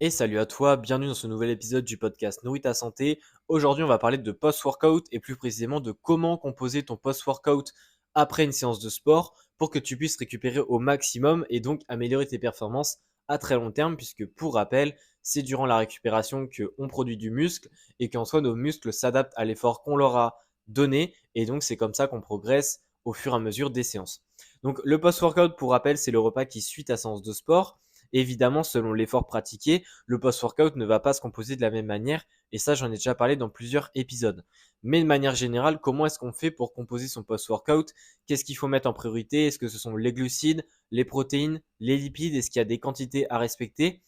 Et salut à toi, bienvenue dans ce nouvel épisode du podcast Nourris ta santé. Aujourd'hui, on va parler de post-workout et plus précisément de comment composer ton post-workout après une séance de sport pour que tu puisses récupérer au maximum et donc améliorer tes performances à très long terme puisque pour rappel, c'est durant la récupération qu'on produit du muscle et qu'en soi nos muscles s'adaptent à l'effort qu'on leur a donné et donc c'est comme ça qu'on progresse au fur et à mesure des séances. Donc le post-workout, pour rappel, c'est le repas qui suit ta séance de sport. Évidemment, selon l'effort pratiqué, le post-workout ne va pas se composer de la même manière, et ça j'en ai déjà parlé dans plusieurs épisodes. Mais de manière générale, comment est-ce qu'on fait pour composer son post-workout? Qu'est-ce qu'il faut mettre en priorité? Est-ce que ce sont les glucides, les protéines, les lipides? Est-ce qu'il y a des quantités à respecter?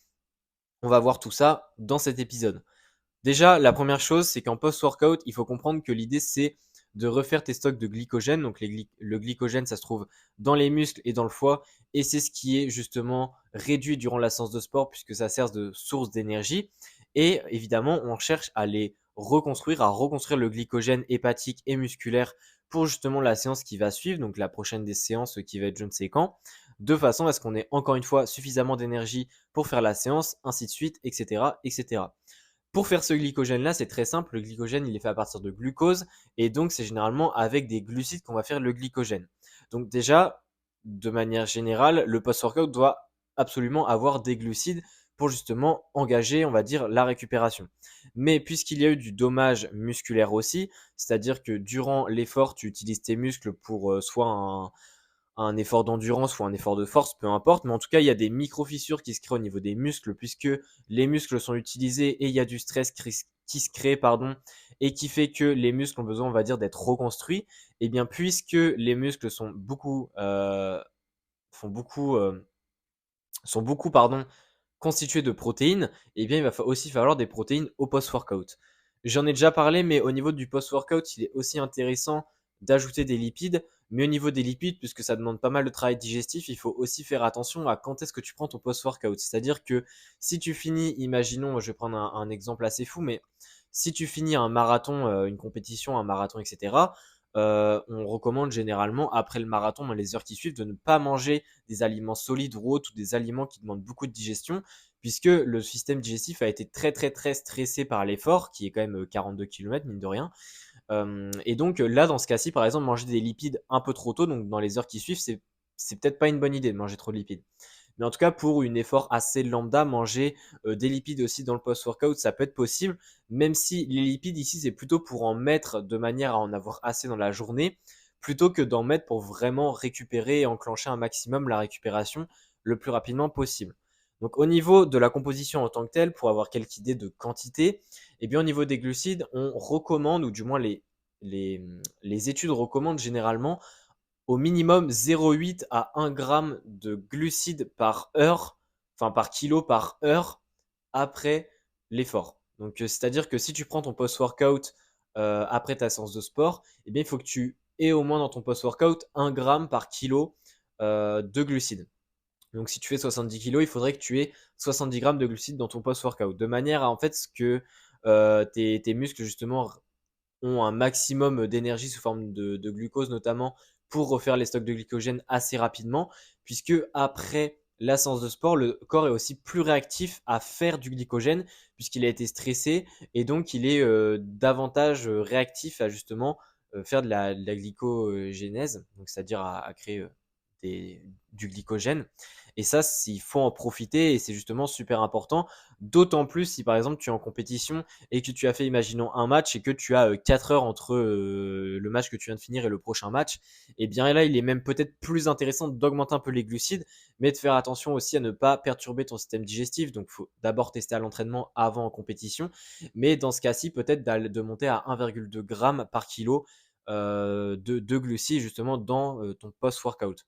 On va voir tout ça dans cet épisode. Déjà, la première chose, c'est qu'en post-workout, il faut comprendre que l'idée, c'est de refaire tes stocks de glycogène. Donc, le glycogène, ça se trouve dans les muscles et dans le foie. Et c'est ce qui est justement réduit durant la séance de sport puisque ça sert de source d'énergie. Et évidemment, on cherche à les reconstruire, à reconstruire le glycogène hépatique et musculaire pour justement la séance qui va suivre, donc la prochaine des séances qui va être je ne sais quand, de façon à ce qu'on ait encore une fois suffisamment d'énergie pour faire la séance, ainsi de suite, etc., etc. Pour faire ce glycogène-là, c'est très simple. Le glycogène, il est fait à partir de glucose. Et donc, c'est généralement avec des glucides qu'on va faire le glycogène. Donc déjà, de manière générale, le post-workout doit absolument avoir des glucides pour justement engager, on va dire, la récupération. Mais puisqu'il y a eu du dommage musculaire aussi, c'est-à-dire que durant l'effort, tu utilises tes muscles pour soit un effort d'endurance ou un effort de force, peu importe. Mais en tout cas, il y a des micro-fissures qui se créent au niveau des muscles puisque les muscles sont utilisés et il y a du stress qui se crée, pardon, et qui fait que les muscles ont besoin, on va dire, d'être reconstruits. Et bien, puisque les muscles font beaucoup, sont beaucoup, pardon, constitués de protéines, eh bien, il va aussi falloir des protéines au post-workout. J'en ai déjà parlé, mais au niveau du post-workout, il est aussi intéressant d'ajouter des lipides. Mais au niveau des lipides, puisque ça demande pas mal de travail digestif, il faut aussi faire attention à quand est-ce que tu prends ton post-workout. C'est-à-dire que si tu finis, imaginons, je vais prendre un exemple assez fou, mais si tu finis un marathon, une compétition, un marathon, etc., on recommande généralement, après le marathon, dans les heures qui suivent, de ne pas manger des aliments solides ou autres ou des aliments qui demandent beaucoup de digestion, puisque le système digestif a été très très très stressé par l'effort, qui est quand même 42 km, mine de rien. Et donc là, dans ce cas-ci, par exemple, manger des lipides un peu trop tôt, donc dans les heures qui suivent, c'est peut-être pas une bonne idée de manger trop de lipides. Mais en tout cas, pour une effort assez lambda, manger des lipides aussi dans le post-workout, ça peut être possible, même si les lipides ici, c'est plutôt pour en mettre de manière à en avoir assez dans la journée, plutôt que d'en mettre pour vraiment récupérer et enclencher un maximum la récupération le plus rapidement possible. Donc au niveau de la composition en tant que telle, pour avoir quelques idées de quantité, eh bien au niveau des glucides, on recommande, ou du moins les, les études recommandent généralement au minimum 0,8 à 1 gramme de glucides par heure, enfin par kilo par heure après l'effort. Donc c'est-à-dire que si tu prends ton post-workout après ta séance de sport, eh bien il faut que tu aies au moins dans ton post-workout 1 gramme par kilo de glucides. Donc si tu fais 70 kilos, il faudrait que tu aies 70 grammes de glucides dans ton post-workout. De manière à en fait ce que tes muscles justement ont un maximum d'énergie sous forme de glucose notamment pour refaire les stocks de glycogène assez rapidement, puisque après la séance de sport, le corps est aussi plus réactif à faire du glycogène puisqu'il a été stressé et donc il est davantage réactif à justement faire de la glycogénèse, donc c'est-à-dire à créer du glycogène. Et ça, il faut en profiter et c'est justement super important. D'autant plus si par exemple tu es en compétition et que tu as fait, imaginons, un match et que tu as 4 heures entre le match que tu viens de finir et le prochain match, et bien là, il est même peut-être plus intéressant d'augmenter un peu les glucides, mais de faire attention aussi à ne pas perturber ton système digestif. Donc, il faut d'abord tester à l'entraînement avant en compétition, mais dans ce cas-ci, peut-être de monter à 1,2 g par kilo de glucides justement dans ton post-workout.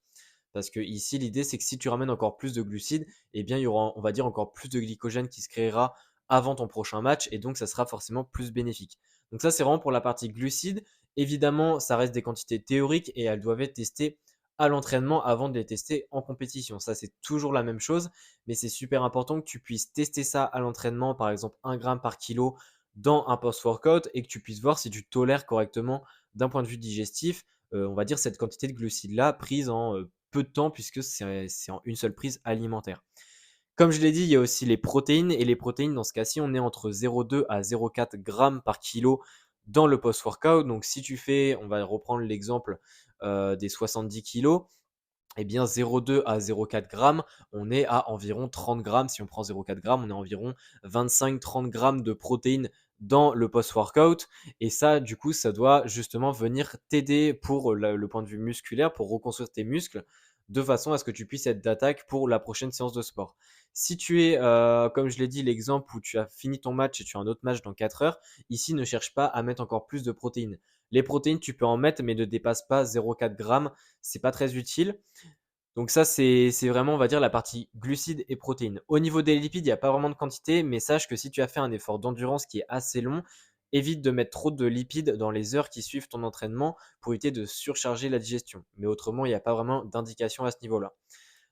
Parce que ici, l'idée, c'est que si tu ramènes encore plus de glucides, eh bien, il y aura, on va dire, encore plus de glycogène qui se créera avant ton prochain match et donc ça sera forcément plus bénéfique. Donc ça, c'est vraiment pour la partie glucides. Évidemment, ça reste des quantités théoriques et elles doivent être testées à l'entraînement avant de les tester en compétition. Ça, c'est toujours la même chose, mais c'est super important que tu puisses tester ça à l'entraînement, par exemple 1 gramme par kilo dans un post-workout et que tu puisses voir si tu tolères correctement d'un point de vue digestif, on va dire cette quantité de glucides-là prise en peu de temps puisque c'est en une seule prise alimentaire. Comme je l'ai dit, il y a aussi les protéines et les protéines dans ce cas-ci, on est entre 0,2 à 0,4 grammes par kilo dans le post-workout. Donc si tu fais, on va reprendre l'exemple des 70 kilos, eh bien 0,2 à 0,4 grammes, on est à environ 30 grammes. Si on prend 0,4 grammes, on est à environ 25-30 grammes de protéines dans le post-workout. Et ça, du coup, ça doit justement venir t'aider pour le point de vue musculaire, pour reconstruire tes muscles, de façon à ce que tu puisses être d'attaque pour la prochaine séance de sport. Si tu es, comme je l'ai dit, l'exemple où tu as fini ton match et tu as un autre match dans 4 heures, ici ne cherche pas à mettre encore plus de protéines. Les protéines, tu peux en mettre, mais ne dépasse pas 0,4 grammes. C'est pas très utile. Donc ça, c'est vraiment, on va dire, la partie glucides et protéines. Au niveau des lipides, il n'y a pas vraiment de quantité, mais sache que si tu as fait un effort d'endurance qui est assez long, évite de mettre trop de lipides dans les heures qui suivent ton entraînement pour éviter de surcharger la digestion. Mais autrement, il n'y a pas vraiment d'indication à ce niveau-là.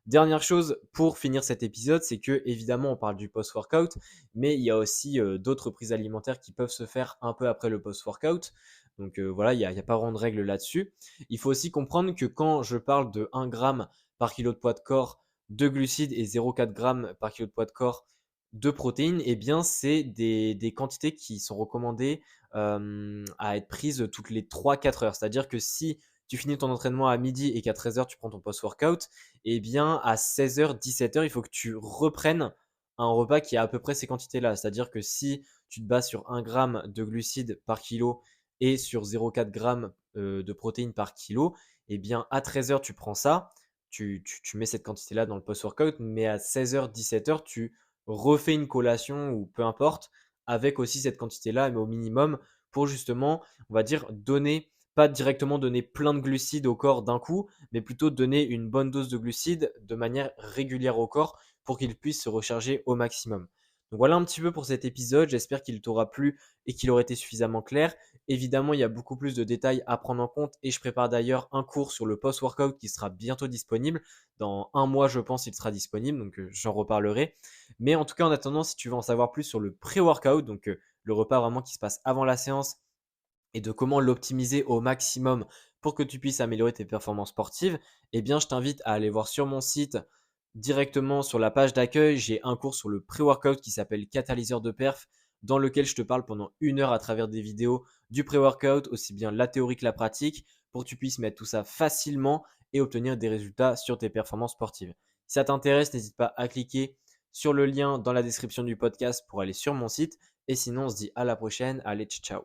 Dernière chose pour finir cet épisode, c'est que évidemment on parle du post-workout, mais il y a aussi d'autres prises alimentaires qui peuvent se faire un peu après le post-workout. Donc voilà, il y a pas vraiment de règles là-dessus. Il faut aussi comprendre que quand je parle de 1 gramme par kilo de poids de corps de glucides et 0,4 g par kilo de poids de corps de protéines, eh bien c'est des quantités qui sont recommandées à être prises toutes les 3-4 heures. C'est-à-dire que si tu finis ton entraînement à midi et qu'à 13 heures tu prends ton post-workout, eh bien à 16 h, 17 h, il faut que tu reprennes un repas qui a à peu près ces quantités-là. C'est-à-dire que si tu te bases sur 1 gramme de glucides par kilo et sur 0,4 g de protéines par kilo, eh bien à 13 heures tu prends ça, tu mets cette quantité-là dans le post-workout, mais à 16 h, 17 h, tu refais une collation ou peu importe avec aussi cette quantité-là, mais au minimum pour justement, on va dire, pas directement donner plein de glucides au corps d'un coup, mais plutôt donner une bonne dose de glucides de manière régulière au corps pour qu'il puisse se recharger au maximum. Donc voilà un petit peu pour cet épisode, j'espère qu'il t'aura plu et qu'il aura été suffisamment clair. Évidemment, il y a beaucoup plus de détails à prendre en compte et je prépare d'ailleurs un cours sur le post-workout qui sera bientôt disponible. Dans un mois, je pense, il sera disponible, donc j'en reparlerai. Mais en tout cas, en attendant, si tu veux en savoir plus sur le pré-workout, donc le repas vraiment qui se passe avant la séance et de comment l'optimiser au maximum pour que tu puisses améliorer tes performances sportives, eh bien, je t'invite à aller voir sur mon site directement sur la page d'accueil. J'ai un cours sur le pré-workout qui s'appelle Catalyseur de perf, dans lequel je te parle pendant 1 heure à travers des vidéos du pré-workout, aussi bien la théorie que la pratique, pour que tu puisses mettre tout ça facilement et obtenir des résultats sur tes performances sportives. Si ça t'intéresse, n'hésite pas à cliquer sur le lien dans la description du podcast pour aller sur mon site. Et sinon, on se dit à la prochaine. Allez, ciao.